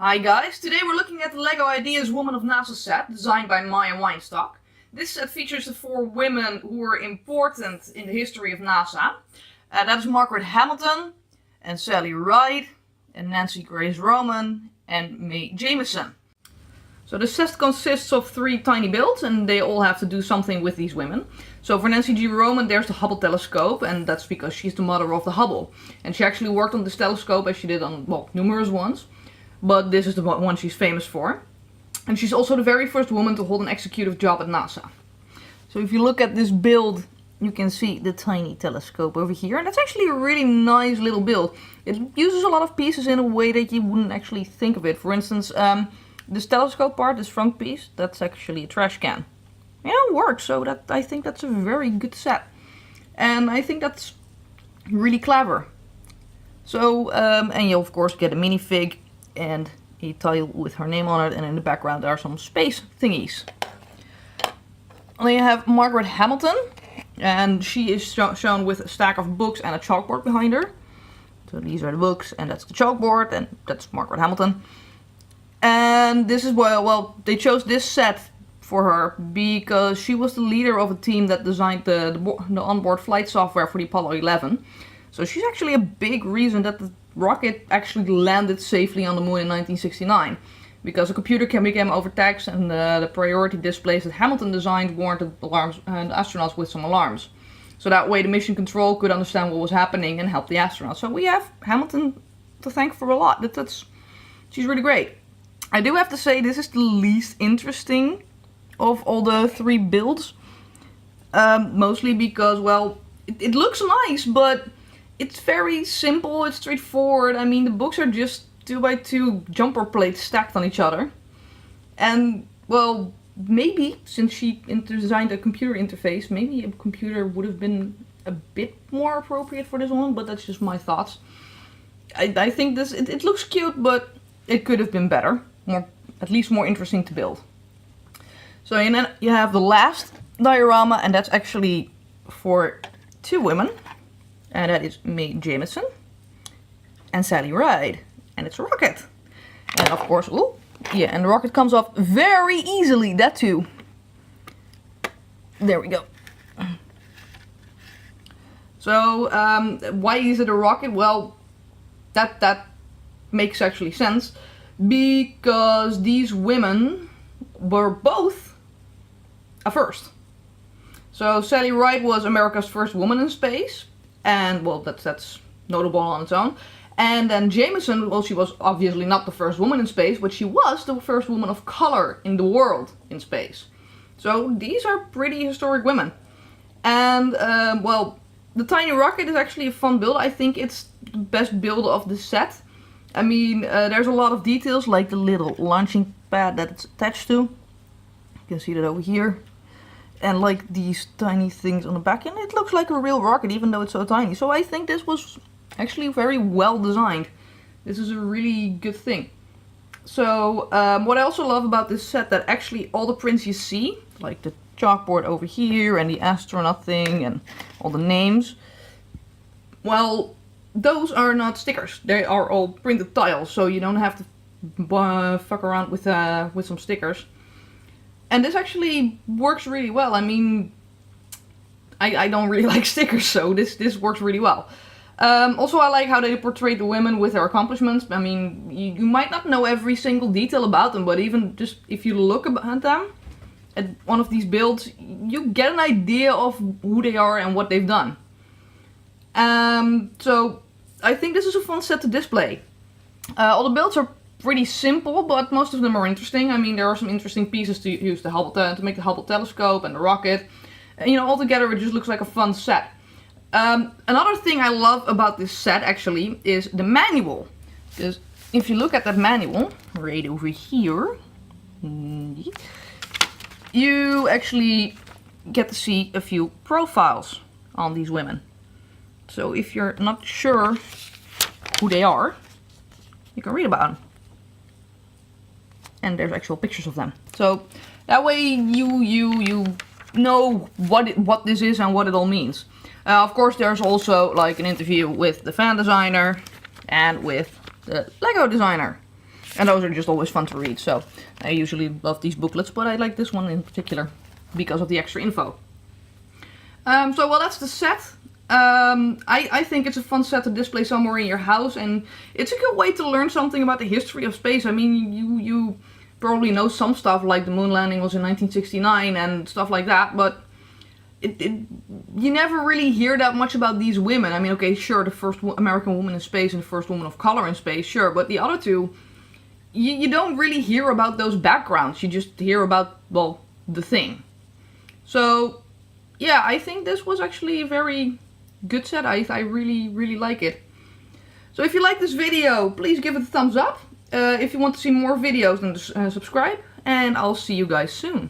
Hi guys, today we're looking at the LEGO Ideas Woman of NASA set, designed by Maya Weinstock. This set features the 4 women who were important in the history of NASA. That is Margaret Hamilton, and Sally Ride, and Nancy Grace Roman, and Mae Jemison. So the set consists of 3 tiny builds, and they all have to do something with these women. So for Nancy G. Roman, there's the Hubble telescope, and that's because she's the mother of the Hubble. And she actually worked on this telescope as she did on, well, numerous ones. But this is the one she's famous for. And she's also the very first woman to hold an executive job at NASA. So if you look at this build, you can see the tiny telescope over here. And that's actually a really nice little build. It uses a lot of pieces in a way that you wouldn't actually think of it. For instance, this telescope part, this front piece, that's actually a trash can. Yeah, it works, so I think that's a very good set. And I think that's really clever. So, and you of course get a minifig and a tile with her name on it, and in the background there are some space thingies. And then you have Margaret Hamilton, and she is shown with a stack of books and a chalkboard behind her. So these are the books, and that's the chalkboard, and that's Margaret Hamilton. And this is why, well, they chose this set for her because she was the leader of a team that designed the onboard flight software for the Apollo 11. So she's actually a big reason that the rocket actually landed safely on the moon in 1969. Because a computer became overtaxed, and the priority displays that Hamilton designed warned the astronauts with some alarms. So that way the mission control could understand what was happening and help the astronauts. So we have Hamilton to thank for a lot. She's really great. I do have to say this is the least interesting of all the 3 builds. Mostly because, well, it looks nice, but it's very simple, it's straightforward. I mean, the books are just 2x2 jumper plates stacked on each other. And, well, maybe, since she designed a computer interface, maybe a computer would have been a bit more appropriate for this one, but that's just my thoughts. I think this, it looks cute, but it could have been better. At least more interesting to build. So and then you have the last diorama, and that's actually for 2 women. And that is Mae Jemison and Sally Ride. And it's a rocket. And of course, ooh, yeah, and the rocket comes off very easily, that too. There we go. So, why is it a rocket? Well, that makes actually sense. Because these women were both a first. So Sally Ride was America's first woman in space. And, well, that's notable on its own. And then Jemison, well, she was obviously not the first woman in space, but she was the first woman of color in the world in space. So these are pretty historic women. And, well, the tiny rocket is actually a fun build. I think it's the best build of the set. I mean, there's a lot of details, like the little launching pad that it's attached to. You can see that over here. And like these tiny things on the back, and it looks like a real rocket even though it's so tiny. So I think this was actually very well designed. This is a really good thing. So what I also love about this set, that actually all the prints you see, like the chalkboard over here and the astronaut thing and all the names, well, those are not stickers. They are all printed tiles, so you don't have to fuck around with some stickers. And this actually works really well. I mean, I don't really like stickers, so this works really well. Also, I like how they portray the women with their accomplishments. I mean, you might not know every single detail about them, but even just if you look at them, at one of these builds, you get an idea of who they are and what they've done. So I think this is a fun set to display. All the builds are pretty simple, but most of them are interesting. I mean, there are some interesting pieces to use the Hubble to make the Hubble telescope and the rocket. And, you know, altogether it just looks like a fun set. Another thing I love about this set actually is the manual. Because if you look at that manual right over here, you actually get to see a few profiles on these women. So if you're not sure who they are, you can read about them. And there's actual pictures of them. So that way you know what this is and what it all means. Of course, there's also like an interview with the fan designer and with the Lego designer. And those are just always fun to read. So I usually love these booklets, but I like this one in particular because of the extra info. So well, that's the set. I think it's a fun set to display somewhere in your house, and it's a good way to learn something about the history of space. I mean, you probably know some stuff, like the moon landing was in 1969 and stuff like that, but you never really hear that much about these women. I mean, okay, sure, the first American woman in space and the first woman of color in space, sure, but the other two, you don't really hear about those backgrounds. You just hear about, well, the thing. So, yeah, I think this was actually a very good set. I really, really like it. So if you like this video, please give it a thumbs up. If you want to see more videos, then subscribe. And I'll see you guys soon.